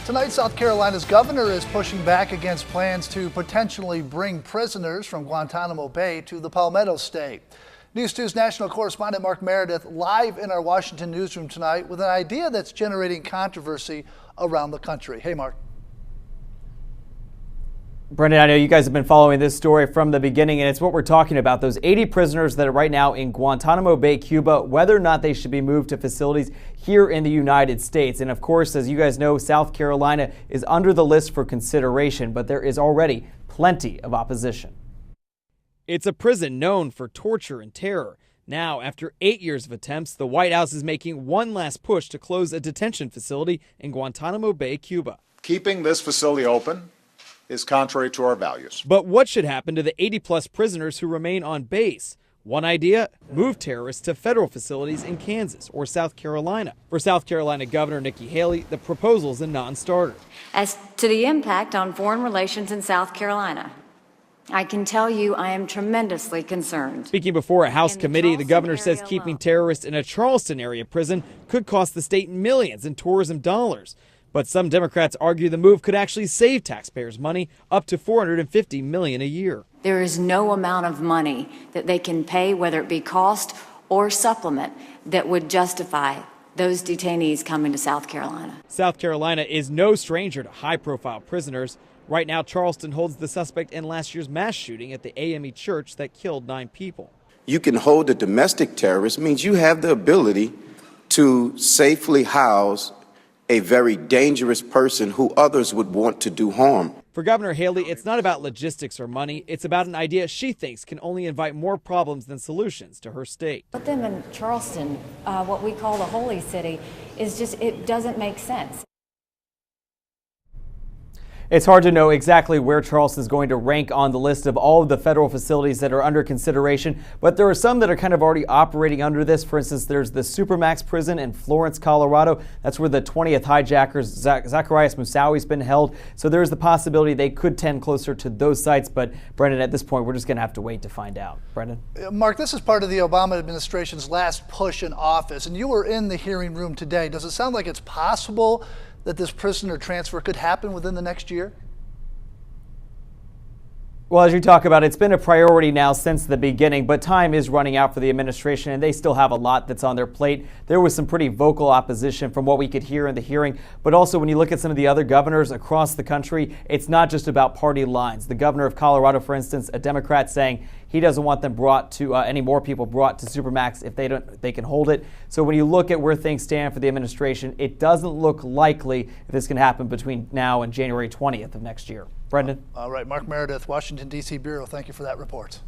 Tonight, South Carolina's governor is pushing back against plans to potentially bring prisoners from Guantanamo Bay to the Palmetto State. News 2's national correspondent Mark Meredith live in our Washington newsroom tonight with an idea that's generating controversy around the country. Hey, Mark. Brendan, I know you guys have been following this story from the beginning, and it's what we're talking about. Those 80 prisoners that are right now in Guantanamo Bay, Cuba, whether or not they should be moved to facilities here in the United States. And of course, as you guys know, South Carolina is under the list for consideration, but there is already plenty of opposition. It's a prison known for torture and terror. Now, after 8 years of attempts, the White House is making one last push to close a detention facility in Guantanamo Bay, Cuba. Keeping this facility open is contrary to our values. But what should happen to the 80-plus prisoners who remain on base? One idea, move terrorists to federal facilities in Kansas or South Carolina. For South Carolina Governor Nikki Haley, the proposal is a non-starter. As to the impact on foreign relations in South Carolina, I can tell you I am tremendously concerned. Speaking before a House committee, the governor says keeping terrorists in a Charleston area prison could cost the state millions in tourism dollars. But some Democrats argue the move could actually save taxpayers money, up to $450 million a year. There is no amount of money that they can pay, whether it be cost or supplement, that would justify those detainees coming to South Carolina. South Carolina is no stranger to high-profile prisoners. Right now, Charleston holds the suspect in last year's mass shooting at the AME church that killed 9 people. You can hold a domestic terrorist means you have the ability to safely house a very dangerous person who others would want to do harm. For Governor Haley, it's not about logistics or money. It's about an idea she thinks can only invite more problems than solutions to her state. Put them in Charleston, what we call the holy city, is just, it doesn't make sense. It's hard to know exactly where Charleston is going to rank on the list of all of the federal facilities that are under consideration, but there are some that are kind of already operating under this. For instance, there's the Supermax prison in Florence, Colorado. That's where the 20th hijackers, Zacharias Moussaoui, has been held. So there's the possibility they could tend closer to those sites. But Brendan, at this point, we're just going to have to wait to find out. Brendan? Mark, this is part of the Obama administration's last push in office, and you were in the hearing room today. Does it sound like it's possible that this prisoner transfer could happen within the next year? Well, as you talk about, it's been a priority now since the beginning, but time is running out for the administration, and they still have a lot that's on their plate. There was some pretty vocal opposition from what we could hear in the hearing, but also when you look at some of the other governors across the country, it's not just about party lines. The governor of Colorado, for instance, a Democrat, saying he doesn't want them brought to any more people brought to Supermax if they can hold it. So when you look at where things stand for the administration, it doesn't look likely this can happen between now and January 20th of next year. Brendan? All right, Mark Meredith, Washington, D.C. Bureau, thank you for that report.